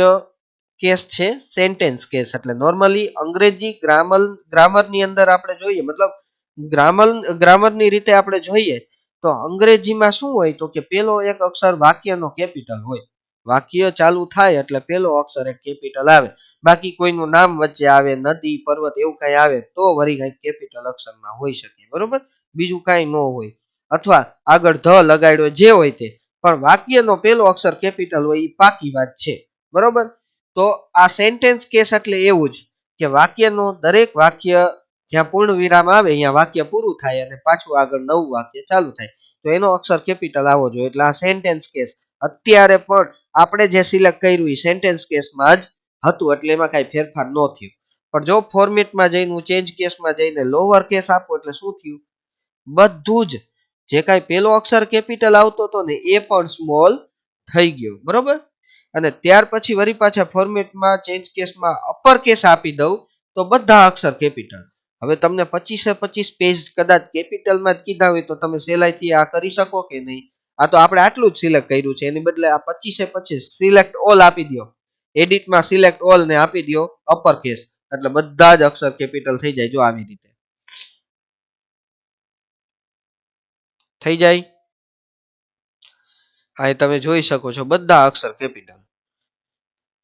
કેસ છે સેન્ટેન્સ કેસ. એટલે નોર્મલી અંગ્રેજી ગ્રામરની અંદર આપણે જોઈએ, મતલબ ગ્રામરની રીતે આપણે જોઈએ તો અંગ્રેજીમાં શું હોય તો કે પેલો એક અક્ષર વાક્યનો કેપિટલ હોય. વાક્ય ચાલુ થાય એટલે પેલો અક્ષર એક કેપિટલ આવે. બાકી કોઈનું નામ વચ્ચે આવે, નદી પર્વત એવું કઈ આવે તો વળી કઈ કેપિટલ અક્ષરમાં હોઈ શકે. બરોબર, બીજું કઈ ન હોય, અથવા આગળ ધ લગાડ્યો જે હોય તે, પણ વાક્યનો પેલો અક્ષર કેપિટલ હોય એ પાકી વાત છે. બરોબર, તો આ સેન્ટેન્સ કેસ એટલે એવું જ કે વાક્યનો દરેક વાક્ય જ્યાં પૂર્ણ વિરામ આવે અહીંયા વાક્ય પૂરું થાય અને પાછું આગળ નવું વાક્ય ચાલુ થાય, તો એનો અક્ષર કેપિટલ આવવો જોઈએ. એટલે આ સેન્ટેન્સ કેસ અત્યારે પણ આપણે જે સિલેક્ટ કર્યું એ સેન્ટેન્સ કેસમાં જ હતું, એટલે એમાં કઈ ફેરફાર ન થયું. પણ જો ફોર્મેટમાં જઈને હું ચેન્જ કેસમાં જઈને લોઅર કેસ આપું એટલે શું થયું, બધું જ જે કાંઈ પેલો અક્ષર કેપિટલ આવતો હતો ને એ પણ સ્મોલ થઈ ગયો. બરોબર, અને ત્યાર પછી વળી પાછા ફોર્મેટમાં ચેન્જ કેસમાં અપર કેસ આપી દઉં તો બધા અક્ષર કેપિટલ. હવે તમને 25 પેજ કદાચ કેપિટલમાં જ કીધા હોય તો તમે સહેલાઈથી આ કરી શકો કે નહીં? આ તો આપણે આટલું જ સિલેક્ટ કર્યું છે, એની બદલે આ 25 સિલેક્ટ ઓલ આપી દો, એડિટમાં સિલેક્ટ ઓલ ને આપી દો અપર કેસ, એટલે બધા જ અક્ષર કેપિટલ થઈ જાય. જો આવી રીતે થઈ જાય. આ તમે જોઈ શકો છો બધા અક્ષર કેપિટલ.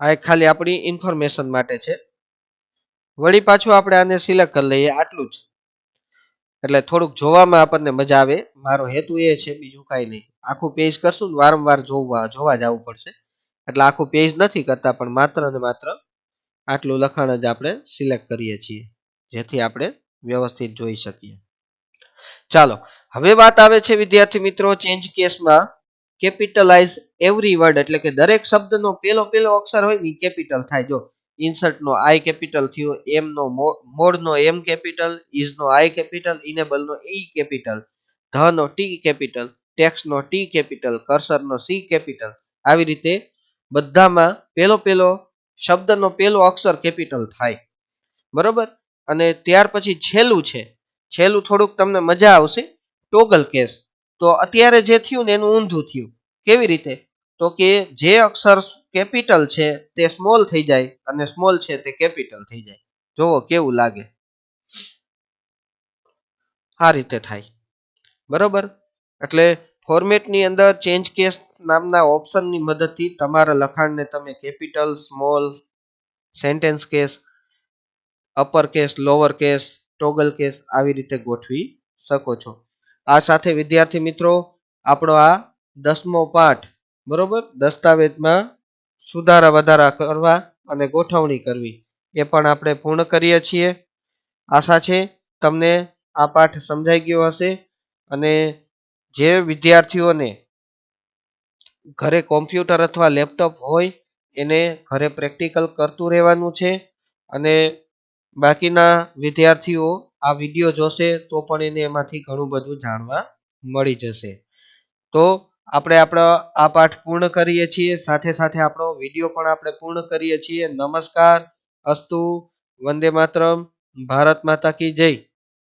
આ એક ખાલી આપણી ઇન્ફોર્મેશન માટે છે. વળી પાછું આપણે આને સિલેક્ટ કરી લઈએ, આટલું જ, એટલે થોડુંક જોવામાં આપણને મજા આવે. મારો હેતુ એ છે, બીજું કાંઈ નહીં. આખું પેજ કરશું ને વારંવાર જોવા જવું પડશે, એટલે આખું પેજ નથી કરતા, પણ માત્ર ને માત્ર આટલું લખાણ જ આપણે સિલેક્ટ કરીએ છીએ, જેથી આપણે વ્યવસ્થિત જોઈ શકીએ. ચાલો, હવે વાત આવે છે વિદ્યાર્થી મિત્રો ચેન્જ કેસમાં કેપિટલાઇઝ એવરી વર્ડ, એટલે કે દરેક શબ્દનો પેલો અક્ષર હોય ને કેપિટલ થાય. જો ઇન્સર્ટ નો આઈ કેપિટલ થયો, એમ નો મોડ નો એમ કેપિટલ, ઇઝ નો આઈ કેપિટલ, ઇનેબલ નો ઈ કેપિટલ, ધ નો ટી કેપિટલ, ટેક્સ નો ટી કેપિટલ, કર્સર નો સી કેપિટલ. આવી રીતે બધામાં પેલો શબ્દનો પેલો અક્ષર કેપિટલ થાય. બરોબર, અને ત્યાર પછી છેલ્લું થોડુંક તમને મજા આવશે, ટોગલ કેસ. તો અત્યારે જે થયું ને એનું ઊંધું થયું. કેવી રીતે? તો કે જે અક્ષર કેપિટલ છે તે સ્મોલ થઈ જાય અને સ્મોલ છે તે કેપિટલ થઈ જાય. જોવો કેવું લાગે, આ રીતે થાય. બરોબર, એટલે ફોર્મેટની અંદર ચેન્જ કેસ નામના ઓપ્શનની મદદથી તમારા લખાણને તમે capital, small, sentence case, upper case, lower case, toggle case આવી રીતે ગોઠવી શકો છો. આ સાથે વિદ્યાર્થી મિત્રો આપણો આ 10મો પાઠ, બરોબર, દસ્તાવેજમાં સુધારા વધારા કરવા અને ગોઠવણી કરવી, એ પણ આપણે પૂર્ણ કરીએ છીએ. આશા છે તમને આ પાઠ સમજાઈ ગયો હશે, અને જે વિદ્યાર્થીઓને ઘરે કોમ્પ્યુટર અથવા લેપટોપ હોય એને ઘરે પ્રેક્ટિકલ કરતું રહેવાનું છે, અને બાકીના વિદ્યાર્થીઓ આ વિડીયો જોશે તો પણ એને એમાંથી ઘણું બધું જાણવા મળી જશે. તો આપણે આપણો આ પાઠ પૂર્ણ કરીએ છીએ, સાથે સાથે આપણો વિડીયો પણ આપણે પૂર્ણ કરીએ છીએ. નમસ્કાર, અસ્તુ. વંદે માતરમ, ભારત માતા કી જય.